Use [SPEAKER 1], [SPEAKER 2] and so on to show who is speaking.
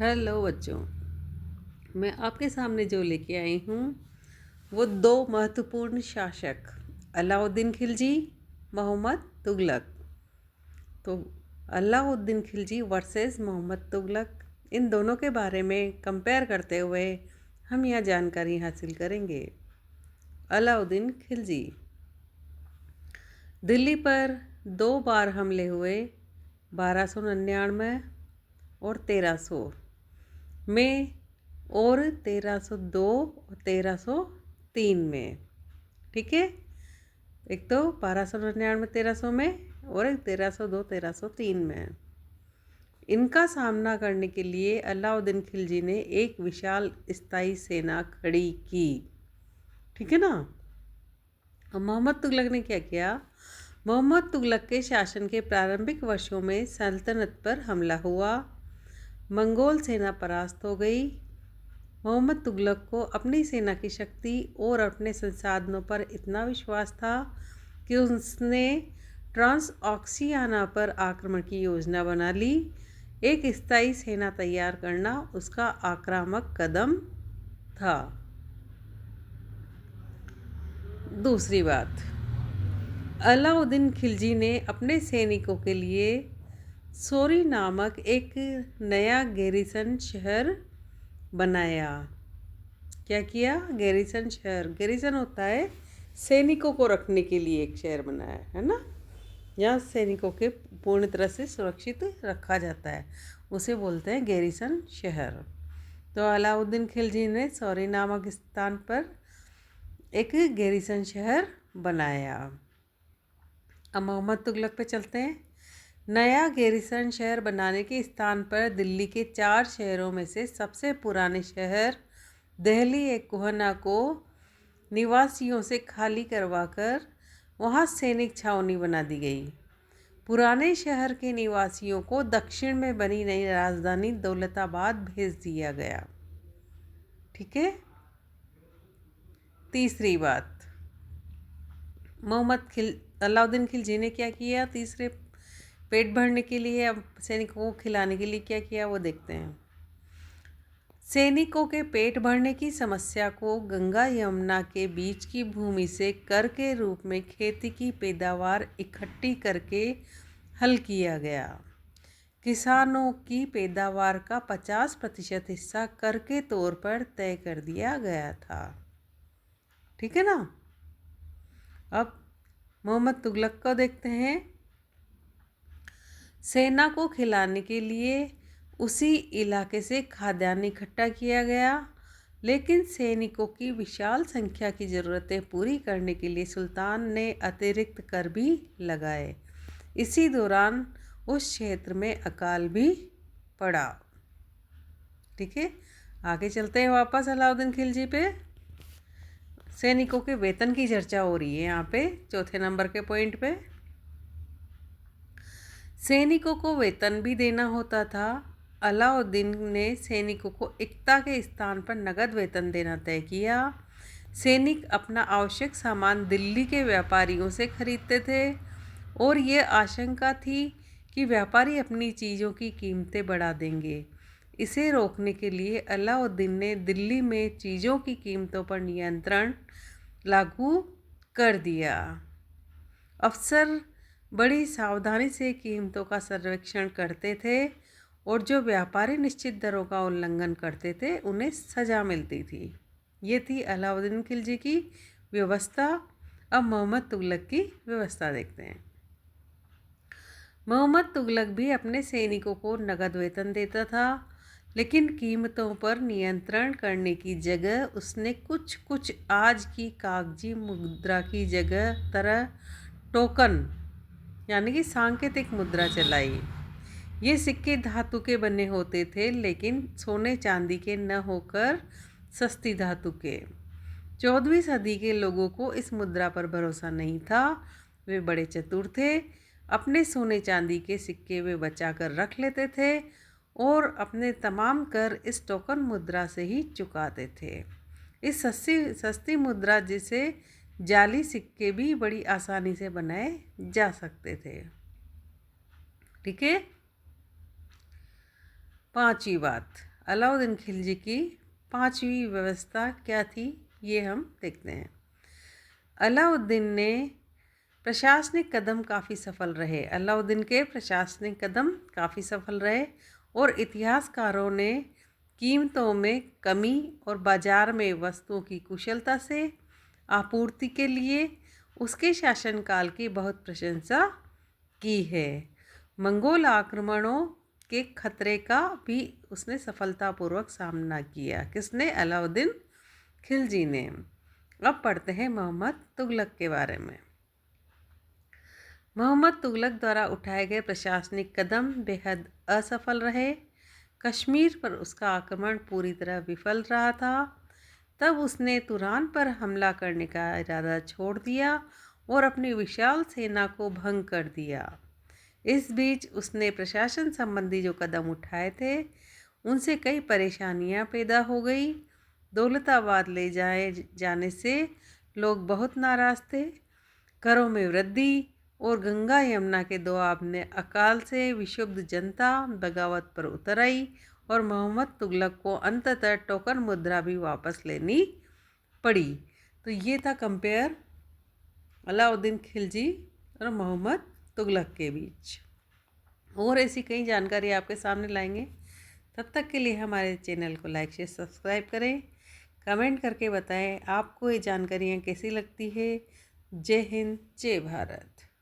[SPEAKER 1] Hello बच्चों। मैं आपके सामने जो लेके आई हूँ वो दो महत्वपूर्ण शासक अलाउद्दीन खिलजी, मोहम्मद तुगलक। तो अलाउद्दीन खिलजी वर्सेस मोहम्मद तुगलक, इन दोनों के बारे में कंपेयर करते हुए हम यह जानकारी हासिल करेंगे। अलाउद्दीन खिलजी दिल्ली पर 2 बार हमले हुए, 1299 और 1300 में और 1302 और 1303 में। ठीक है, एक तो 1299 1300 में और एक 1302 1303 में। इनका सामना करने के लिए अलाउद्दीन खिलजी ने एक विशाल स्थायी सेना खड़ी की। ठीक है ना। और मोहम्मद तुगलक ने क्या किया? मोहम्मद तुगलक के शासन के प्रारंभिक वर्षों में सल्तनत पर हमला हुआ, मंगोल सेना परास्त हो गई। मोहम्मद तुगलक को अपनी सेना की शक्ति और अपने संसाधनों पर इतना विश्वास था कि उसने ट्रांस ऑक्सियाना पर आक्रमण की योजना बना ली। एक स्थायी सेना तैयार करना उसका आक्रामक कदम था। दूसरी बात, अलाउद्दीन खिलजी ने अपने सैनिकों के लिए सोरी नामक एक नया गैरिसन शहर बनाया। क्या किया? गैरिसन शहर। गैरिसन होता है सैनिकों को रखने के लिए एक शहर बनाया है ना, यहाँ सैनिकों के पूर्ण तरह से सुरक्षित रखा जाता है, उसे बोलते हैं गैरिसन शहर। तो अलाउद्दीन खिलजी ने सोरी नामक स्थान पर एक गैरिसन शहर बनाया। अब मोहम्मद तुगलक पे चलते हैं। नया गैरिसन शहर बनाने के स्थान पर दिल्ली के 4 शहरों में से सबसे पुराने शहर दिल्ली एक कोहना को निवासियों से खाली करवाकर वहां सैनिक छावनी बना दी गई। पुराने शहर के निवासियों को दक्षिण में बनी नई राजधानी दौलताबाद भेज दिया गया। ठीक है। तीसरी बात, अलाउद्दीन खिलजी ने क्या किया? तीसरे, पेट भरने के लिए, अब सैनिकों को खिलाने के लिए क्या किया वो देखते हैं। सैनिकों के पेट भरने की समस्या को गंगा यमुना के बीच की भूमि से कर के रूप में खेती की पैदावार इकट्ठी करके हल किया गया। किसानों की पैदावार का 50% हिस्सा कर के तौर पर तय कर दिया गया था। ठीक है ना। अब मोहम्मद तुगलक को देखते हैं। सेना को खिलाने के लिए उसी इलाके से खाद्यान्न इकट्ठा किया गया, लेकिन सैनिकों की विशाल संख्या की ज़रूरतें पूरी करने के लिए सुल्तान ने अतिरिक्त कर भी लगाए। इसी दौरान उस क्षेत्र में अकाल भी पड़ा। ठीक है, आगे चलते हैं वापस अलाउद्दीन खिलजी पे। सैनिकों के वेतन की चर्चा हो रही है यहाँ पे, चौथे नंबर के पॉइंट पे। सैनिकों को वेतन भी देना होता था। अलाउद्दीन ने सैनिकों को एकता के स्थान पर नगद वेतन देना तय किया। सैनिक अपना आवश्यक सामान दिल्ली के व्यापारियों से खरीदते थे और ये आशंका थी कि व्यापारी अपनी चीज़ों की कीमतें बढ़ा देंगे। इसे रोकने के लिए अलाउद्दीन ने दिल्ली में चीज़ों की कीमतों पर नियंत्रण लागू कर दिया। अफसर बड़ी सावधानी से कीमतों का सर्वेक्षण करते थे और जो व्यापारी निश्चित दरों का उल्लंघन करते थे उन्हें सज़ा मिलती थी। ये थी अलाउद्दीन खिलजी की व्यवस्था। अब मोहम्मद तुगलक की व्यवस्था देखते हैं। मोहम्मद तुगलक भी अपने सैनिकों को नगद वेतन देता था, लेकिन कीमतों पर नियंत्रण करने की जगह उसने कुछ कुछ आज की कागजी मुद्रा की जगह तरह टोकन यानी कि सांकेतिक मुद्रा चलाई। ये सिक्के धातु के बने होते थे, लेकिन सोने चांदी के न होकर सस्ती धातु के। 14वीं सदी के लोगों को इस मुद्रा पर भरोसा नहीं था। वे बड़े चतुर थे। अपने सोने चांदी के सिक्के वे बचा कर रख लेते थे और अपने तमाम कर इस टोकन मुद्रा से ही चुकाते थे। इस सस्ती मुद्रा जिसे जाली सिक्के भी बड़ी आसानी से बनाए जा सकते थे। ठीक है। 5वीं बात, अलाउद्दीन खिलजी की पांचवी व्यवस्था क्या थी, ये हम देखते हैं। अलाउद्दीन ने प्रशासनिक कदम काफ़ी सफल रहे। अलाउद्दीन के प्रशासनिक कदम काफ़ी सफल रहे और इतिहासकारों ने कीमतों में कमी और बाजार में वस्तुओं की कुशलता से आपूर्ति के लिए उसके शासनकाल की बहुत प्रशंसा की है। मंगोल आक्रमणों के खतरे का भी उसने सफलतापूर्वक सामना किया। किसने? अलाउद्दीन खिलजी ने। अब पढ़ते हैं मोहम्मद तुगलक के बारे में। मोहम्मद तुगलक द्वारा उठाए गए प्रशासनिक कदम बेहद असफल रहे। कश्मीर पर उसका आक्रमण पूरी तरह विफल रहा था। तब उसने तुरान पर हमला करने का इरादा छोड़ दिया और अपनी विशाल सेना को भंग कर दिया। इस बीच उसने प्रशासन संबंधी जो कदम उठाए थे उनसे कई परेशानियां पैदा हो गई। दौलताबाद ले जाने से लोग बहुत नाराज थे। करों में वृद्धि और गंगा यमुना के दोआब ने अकाल से विक्षुब्ध जनता बगावत पर उतर आई और मोहम्मद तुगलक को अंततः टोकन मुद्रा भी वापस लेनी पड़ी। तो ये था कंपेयर अलाउद्दीन खिलजी और मोहम्मद तुगलक के बीच। और ऐसी कई जानकारी आपके सामने लाएंगे। तब तक के लिए हमारे चैनल को लाइक शेयर सब्सक्राइब करें। कमेंट करके बताएं आपको ये जानकारियाँ कैसी लगती है। जय हिंद, जय भारत।